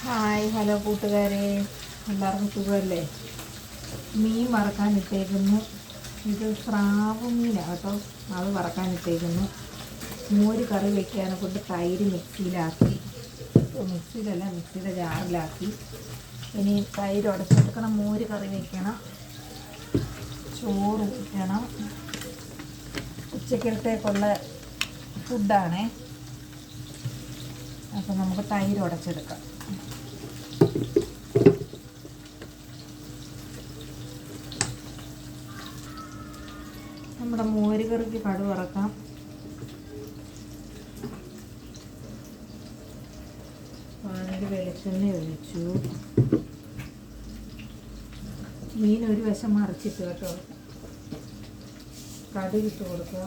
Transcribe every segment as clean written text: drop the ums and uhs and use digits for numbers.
Hi hello കൂട്ടുകാരെ, എല്ലാവർക്കും സുഖമല്ലേ? മീൻ വറക്കാനിട്ടേക്കുന്നു. ഇത് സ്രാവ് മീനാണ് കേട്ടോ. അത് വറക്കാനിട്ടേക്കുന്നു. മോര് കറി വയ്ക്കാനെ കൊണ്ട് തൈര് മിക്സിയുടെ ജാറിലാക്കി. ഇനി തൈര് ഉടച്ചെടുക്കണം, മോര് കറി വയ്ക്കണം, ചോറ് ഊറ്റണം. ഉച്ചക്കലത്തേക്കുള്ള ഫുഡാണേ. അപ്പം നമുക്ക് തൈര് ഉടച്ചെടുക്കാം. നമ്മുടെ മോര് കറിക്ക് കടുക് വറക്കാം. പാനിൽ വെളിച്ചെണ്ണ ഒഴിച്ചു. മീൻ ഒരു വശം മറിച്ചിട്ട് കേട്ടോ. കടുക് ഇട്ട് കൊടുക്കുക.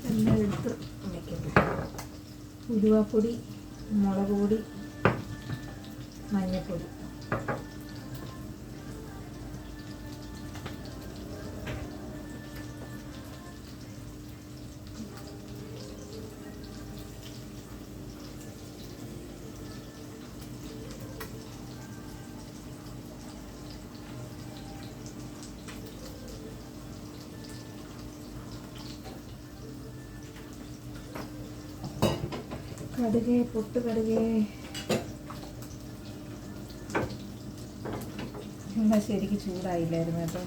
എല്ലാം എടുത്ത് വയ്ക്കട്ടെ. ഉലുവാപ്പൊടി, മുളക് പൊടി, മഞ്ഞൾപ്പൊടി. കടുക്, പൊട്ടുകടുക്. എന്താ ശരിക്കും ചൂടായില്ലായിരുന്നു കേട്ടോ.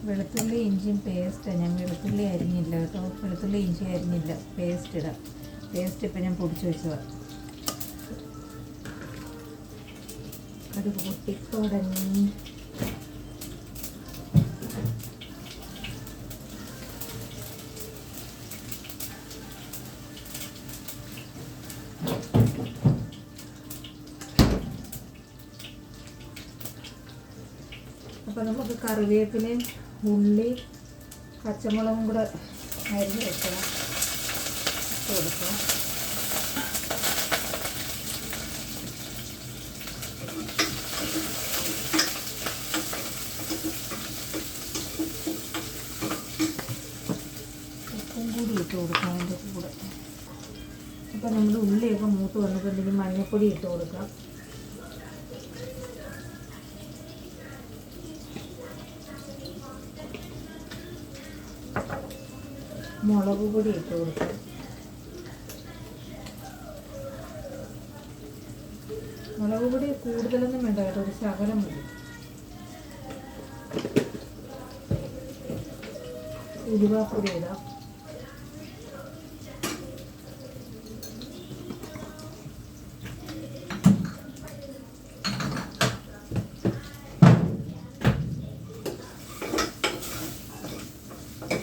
വെളുത്തുള്ളി ഇഞ്ചിയും പേസ്റ്റാണ്. ഞാൻ വെളുത്തുള്ളി അരിഞ്ഞില്ല കേട്ടോ. വെളുത്തുള്ളി ഇഞ്ചി അരിഞ്ഞില്ല, പേസ്റ്റ് ഇടാം. പേസ്റ്റ് ഇപ്പം ഞാൻ പൊടിച്ച് വെച്ചതാണ്. കടുക് പൊട്ടിത്തുടങ്ങി. അപ്പോൾ നമുക്ക് കറിവേപ്പിലയും ഉള്ളി പച്ചമുളകും കൂടെ അരിഞ്ഞ് വെക്കണം. ഇട്ട് കൊടുക്കാം. ഉപ്പും കൂടി ഇട്ട് കൊടുക്കാം അതിൻ്റെ കൂടെ. അപ്പോൾ നമ്മുടെ ഉള്ളിയൊക്കെ മൂത്ത് വന്നിട്ടുണ്ടെങ്കിൽ മഞ്ഞൾപ്പൊടി ഇട്ട് കൊടുക്കാം. മുളക് പൊടി ഇട്ട് കൊടുക്കാം. മുളക് പൊടി കൂടുതലൊന്നും വേണ്ട കേട്ടോ, ഒരു ശകലം മതി. ഉലുവാപ്പൊടി ഇടാം.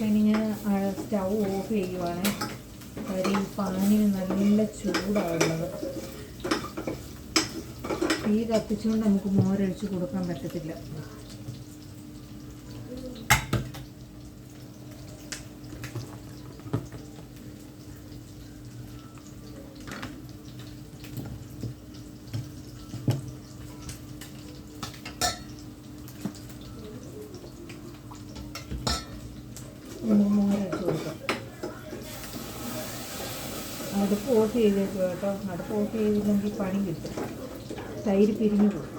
ഇനി ഞാൻ സ്റ്റൗ ഓഫ് ചെയ്യുവാണ്. കാര്യം ഈ പാനിന് നല്ല ചൂടാണുള്ളത്. തീ കത്തിച്ചുകൊണ്ട് നമുക്ക് മോരൊഴിച്ച് കൊടുക്കാൻ പറ്റത്തില്ല. മോരൊഴിച്ച് കൊടുക്കാം. അടുപ്പ് ഓഫ് ചെയ്തേക്കുക കേട്ടോ. അടുപ്പ് ഓഫ് ചെയ്തില്ലെങ്കിൽ പണി കിട്ടും. തൈര് പിരിഞ്ഞു പോകും.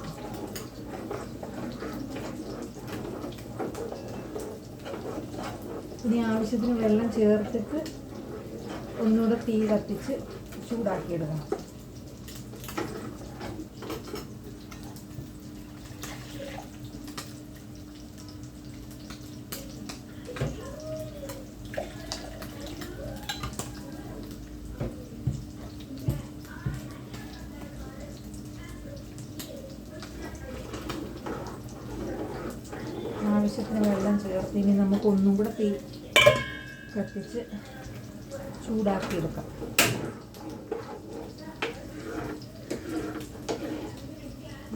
ഇനി ആവശ്യത്തിന് വെള്ളം ചേർത്തിട്ട് ഒന്നുകൂടെ തീ കത്തിച്ച് ചൂടാക്കിയെടുക്കണം. ആവശ്യത്തിന് വെള്ളം ചേർത്ത് ഇനി നമുക്ക് ഒന്നും കൂടെ തീ കത്തിച്ച് ചൂടാക്കിയെടുക്കാം.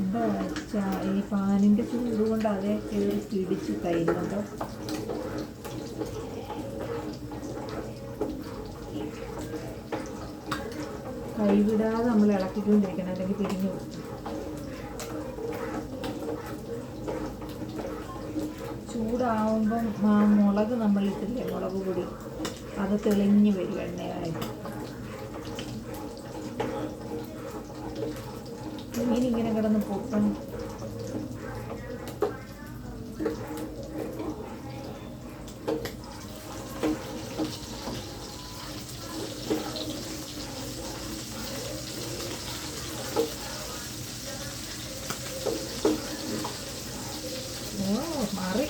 എന്താ ഈ പാനിൻ്റെ ചൂട് കൊണ്ട് അതേ കയറി പിടിച്ച് തൈരുണ്ടോ. കൈവിടാതെ നമ്മൾ ഇളക്കിക്കൊണ്ടിരിക്കണം, അല്ലെങ്കിൽ പിരിഞ്ഞു പോകും. ചൂടാവുമ്പം ആ മുളക് നമ്മളിട്ടില്ലേ, മുളക് പൊടി, അത് തെളിഞ്ഞ് വരും എണ്ണയായി. മീനിങ്ങനെ കിടന്ന് പൊട്ടണം. മാറി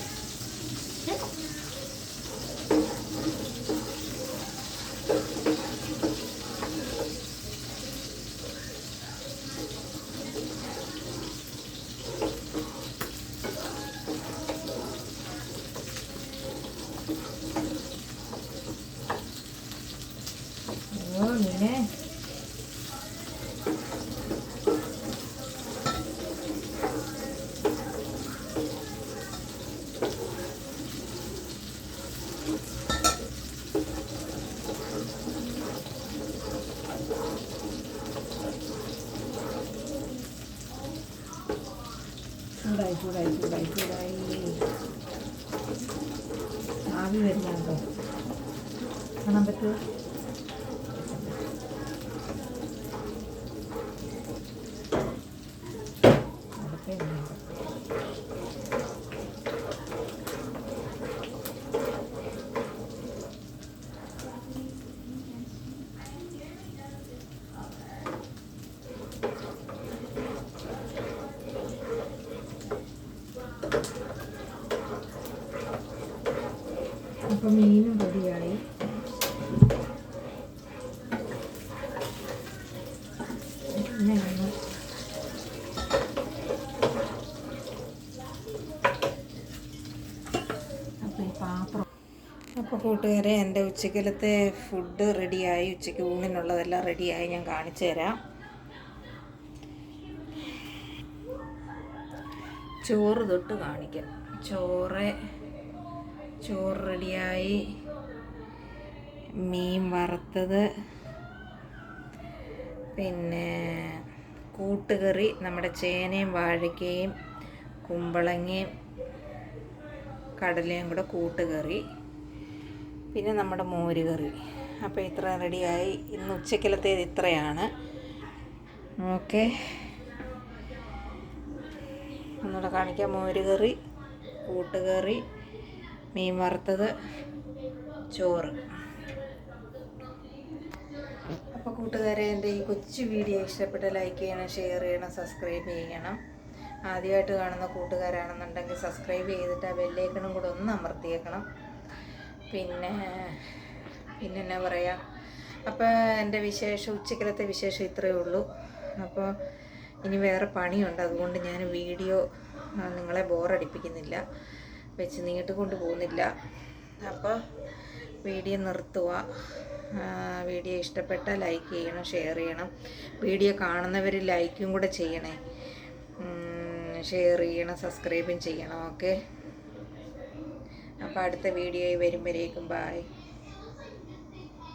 മീനെ ചൂടായി ആവി വരുന്നുണ്ടോ? കാണാൻ പറ്റുമോ? അപ്പം മീനും റെഡിയായി. അപ്പോൾ ഈ പാത്രം. അപ്പോൾ കൂട്ടുകാരെ, എൻ്റെ ഉച്ചക്കലത്തെ ഫുഡ് റെഡിയായി. ഉച്ചയ്ക്ക് ഊണിനുള്ളതെല്ലാം റെഡിയായി. ഞാൻ കാണിച്ചു തരാം. ചോറ് തൊട്ട് കാണിക്കാം. ചോറ് റെഡിയായി. മീൻ വറുത്തത്, പിന്നെ കൂട്ടുകറി, നമ്മുടെ ചേനയും വാഴയ്ക്കയും കുമ്പളങ്ങയും കടലയും കൂടെ കൂട്ടുകറി, പിന്നെ നമ്മുടെ മോര് കറി. അപ്പോൾ ഇത്ര റെഡിയായി. ഇന്ന് ഉച്ചക്കലത്തേത് ഇത്രയാണ്. ഓക്കെ, ഒന്നുകൂടെ കാണിക്കാം. മോര് കറി, കൂട്ടുകറി, മീൻ വറുത്തത്, ചോറ്. അപ്പോൾ കൂട്ടുകാരെ, എൻ്റെ ഈ കൊച്ചു വീഡിയോ ഇഷ്ടപ്പെട്ട ലൈക്ക് ചെയ്യണം, ഷെയർ ചെയ്യണം, സബ്സ്ക്രൈബ് ചെയ്യണം. ആദ്യമായിട്ട് കാണുന്ന കൂട്ടുകാരാണെന്നുണ്ടെങ്കിൽ സബ്സ്ക്രൈബ് ചെയ്തിട്ട് ആ ബെല്ലൈക്കണും കൂടെ ഒന്ന് അമർത്തിയേക്കണം. പിന്നെ എന്നാ പറയുക, അപ്പോൾ എൻ്റെ ഉച്ചക്കലത്തെ വിശേഷം ഇത്രയേ ഉള്ളൂ. അപ്പോൾ ഇനി വേറെ പണിയുണ്ട്, അതുകൊണ്ട് ഞാൻ വീഡിയോ നിങ്ങളെ ബോറടിപ്പിക്കുന്നില്ല, വെച്ച് നീട്ടിക്കൊണ്ട് പോകുന്നില്ല. അപ്പോൾ വീഡിയോ നിർത്തുക. വീഡിയോ ഇഷ്ടപ്പെട്ടാൽ ലൈക്ക് ചെയ്യണം, ഷെയർ ചെയ്യണം. വീഡിയോ കാണുന്നവർ ലൈക്കും കൂടെ ചെയ്യണേ, ഷെയർ ചെയ്യണം, സബ്സ്ക്രൈബും ചെയ്യണം. ഓക്കെ, അപ്പോൾ അടുത്ത വീഡിയോയിൽ വരുമ്പോഴേക്കും ബായ്.